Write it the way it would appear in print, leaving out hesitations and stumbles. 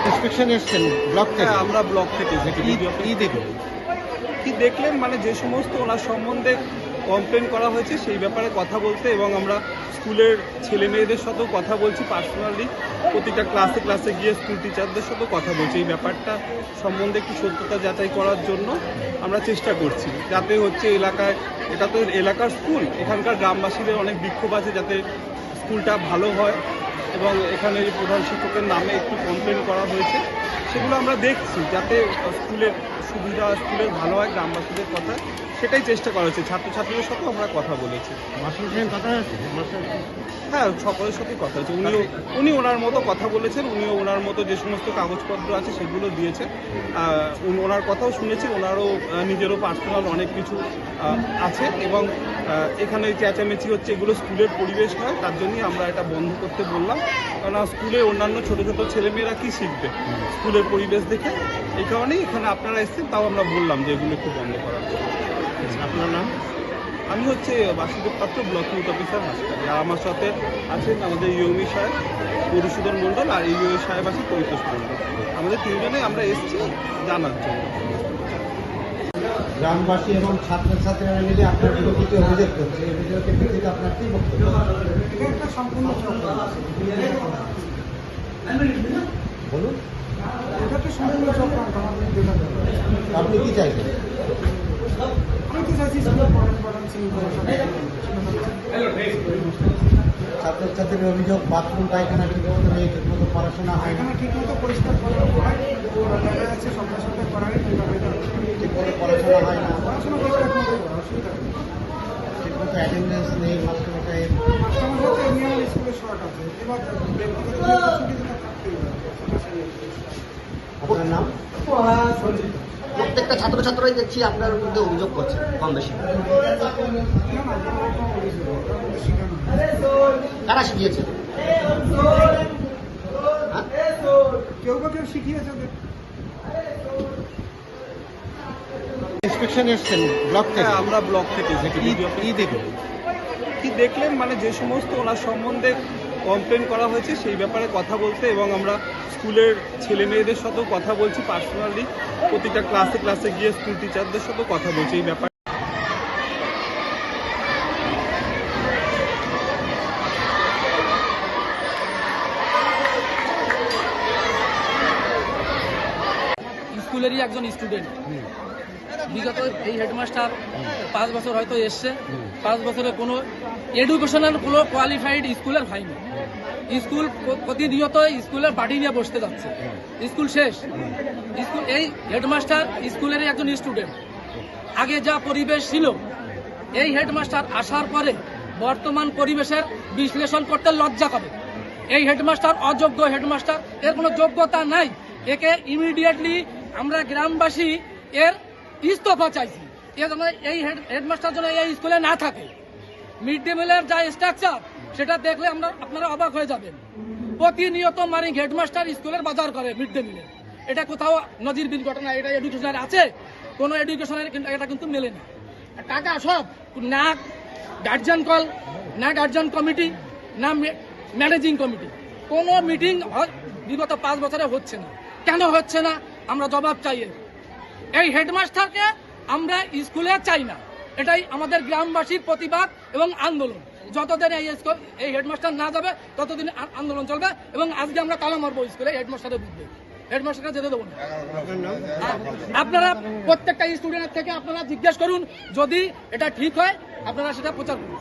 Inspection এসেছেন block থেকে? আমরা ব্লক থেকে এসেছি। কি দেখুন? কি দেখলেন মানে যে সমস্ত ওনার সম্বন্ধে কমপ্লেন করা হয়েছে সেই ব্যাপারে কথা বলতে, এবং আমরা স্কুলের ছেলে মেয়েদের সাথেও কথা বলছি, পার্সোনালি প্রতিটা ক্লাসে ক্লাসে গিয়ে স্কুল টিচারদের সাথেও কথা বলছি। এই ব্যাপারটা সম্বন্ধে একটু সত্যতা যাচাই করার জন্য আমরা চেষ্টা করছি, যাতে হচ্ছে এলাকায়, এটা তো এলাকার স্কুল, এখানকার গ্রামবাসীদের অনেক বিক্ষোভ আছে যাতে স্কুলটা ভালো হয়, এবং এখানে প্রধান শিক্ষকের নামে একটু কমপ্লেন করা হয়েছে, সেগুলো আমরা দেখছি যাতে স্কুলের সুবিধা, স্কুলের ভালো হয়, গ্রামবাসীদের কথা সেটাই চেষ্টা করা হয়েছে। ছাত্রছাত্রীদের সাথেও আমরা কথা বলেছি। মাস্টারের সঙ্গে কথা হয়েছে? হ্যাঁ, সকলের সাথেই কথা হয়েছে। উনি ওনার মতো কথা বলেছেন, উনিও ওনার মতো যে সমস্ত কাগজপত্র আছে সেগুলো দিয়েছে, ওনার কথাও শুনেছি। ওনারও নিজেরও পার্সোনাল অনেক কিছু আছে, এবং এখানে চেঁচামেচি হচ্ছে, এগুলো স্কুলের পরিবেশ নয়, তার জন্যই আমরা এটা বন্ধ করতে বললাম। কারণ স্কুলে অন্যান্য ছোটো ছোটো ছেলেমেয়েরা কী শিখবে স্কুলের পরিবেশ দেখে, এই কারণেই এখানে আপনারা এসেছেন, তাও আমরা বললাম যে এগুলো একটু বন্ধ করার জন্য। আপনার নাম? আমি হচ্ছে বাসুদেব পাত্র, ব্লক ইউথ অফিসার হাসপাতাল। আর আমার সাথে আছেন আমাদের ইউমি সাহেব, মধুসূদন মণ্ডল, আর ইউএ সাহেব আছে পরিতোষ মণ্ডল। আমাদের তিনজনে আমরা এসেছি জানার জন্য। গ্রামবাসী এবং ছাত্রছাত্রীরা মিলে আপনার বিরুদ্ধে অভিযোগ করছে, এই অভিযোগের ভিত্তিতে আপনার কি বক্তব্য? এটা একটা সম্পূর্ণ বলুন। এটা তো সম্পূর্ণ চক্রান্ত আমাদের দেখা যাবে। আপনি কি চাইছেন? আমি তো চাইছি স্কুলের পড়ান ছাত্রছাত্রীর অভিযোগ বাথরুম পায়খানা ঠিক মতো নেই, ঠিক মতো পড়াশোনা হয় না, এখানে ঠিক মতো পরিষ্কার করা হয়, দেখা যাচ্ছে সন্ধ্যা সন্ধ্যা করারই ঠিক মতো পড়াশোনা হয় না, পড়াশোনা ঠিকঠাক মতো করা অসুবিধা নেই। ঠিক মতো অ্যাটেন্ডেন্স নেই মাস্টারমশাই। মাঝখানে হচ্ছে এমনি আমার স্কুলের শর্ট আছে, এবার ছুটিতে থাকতেই হবে। আপনার নাম? প্রত্যেকটা ছাত্রছাত্রীরাই দেখছি আপনার বিরুদ্ধে অভিযোগ করছে কম বেশি। না না, কোনো রকম অভিযোগ নেই, ওটা আমাদের শেখানো হয়। কারা শিখিয়েছে? হ্যাঁ? কেউ বা কেউ শিখিয়েছে ওদের। ইন্সপেকশন এসেছেন ব্লক থেকে? আমরা ব্লক থেকে এসেছি। কি দেখুন? কি দেখলেন মানে যে সমস্ত ওনার সম্বন্ধে কমপ্লেন করা হয়েছে সেই ব্যাপারে কথা বলতে, এবং আমরা স্কুলের ছেলে মেয়েদের সাথেও কথা বলছি, পার্সোনালি প্রতিটা ক্লাসে ক্লাসে গিয়ে স্কুল টিচারদের সাথেও কথা বলছি এই ব্যাপারে। স্কুলেরই একজন স্টুডেন্ট, বিগত এই হেডমাস্টার 5 বছর হয়তো এসছে, 5 বছরে কোনো এডুকেশনাল কোনো কোয়ালিফাইড স্কুলের হয়নি। স্কুল প্রতিনিয়ত স্কুলের পার্টি নিয়ে বসতে যাচ্ছে, স্কুল শেষ। স্কুল এই হেডমাস্টার স্কুলেরই একজন স্টুডেন্ট। আগে যা পরিবেশ ছিল, এই হেডমাস্টার আসার পরে বর্তমান পরিবেশের বিশ্লেষণ করতে লজ্জা করে। এই হেডমাস্টার অযোগ্য হেডমাস্টার, এর কোনো যোগ্যতা নাই। একে ইমিডিয়েটলি আমরা গ্রামবাসী এর ইস্তফা চাইছি। এ যেন এই হেডমাস্টার যেন এই স্কুলে না থাকে। মিড ডে মিলের যা স্ট্রাকচার সেটা দেখলে আপনারা অবাক হয়ে যাবেন। প্রতিনিয়ত মারিং হেডমাস্টার স্কুলের বাজার করে মিড ডে মিলে। এটা কোথাও নজিরবিহীন ঘটনা, এটা এডুকেশনের আছে, কোনো এডুকেশনের এটা কিন্তু মেলে না। টাকা সব, না গার্জিয়ান কল, না গার্জিয়ান কমিটি, না ম্যানেজিং কমিটি, কোনো মিটিং বিগত 5 বছরে হচ্ছে না। কেন হচ্ছে না আমরা জবাব চাই। এই হেডমাস্টারকে আমরা স্কুলে চাই না, এটাই আমাদের গ্রামবাসীর প্রতিবাদ এবং আন্দোলন। যতদিন এই হেডমাস্টার না যাবে ততদিন আন্দোলন চলবে, এবং আজকে আমরা তালা মারবো স্কুলে হেডমাস্টারের বিরুদ্ধে। হেডমাস্টারকে যেতে দেবো না। আপনারা প্রত্যেকটা স্টুডেন্টের থেকে আপনারা জিজ্ঞেস করুন, যদি এটা ঠিক হয় আপনারা সেটা প্রচার করুন।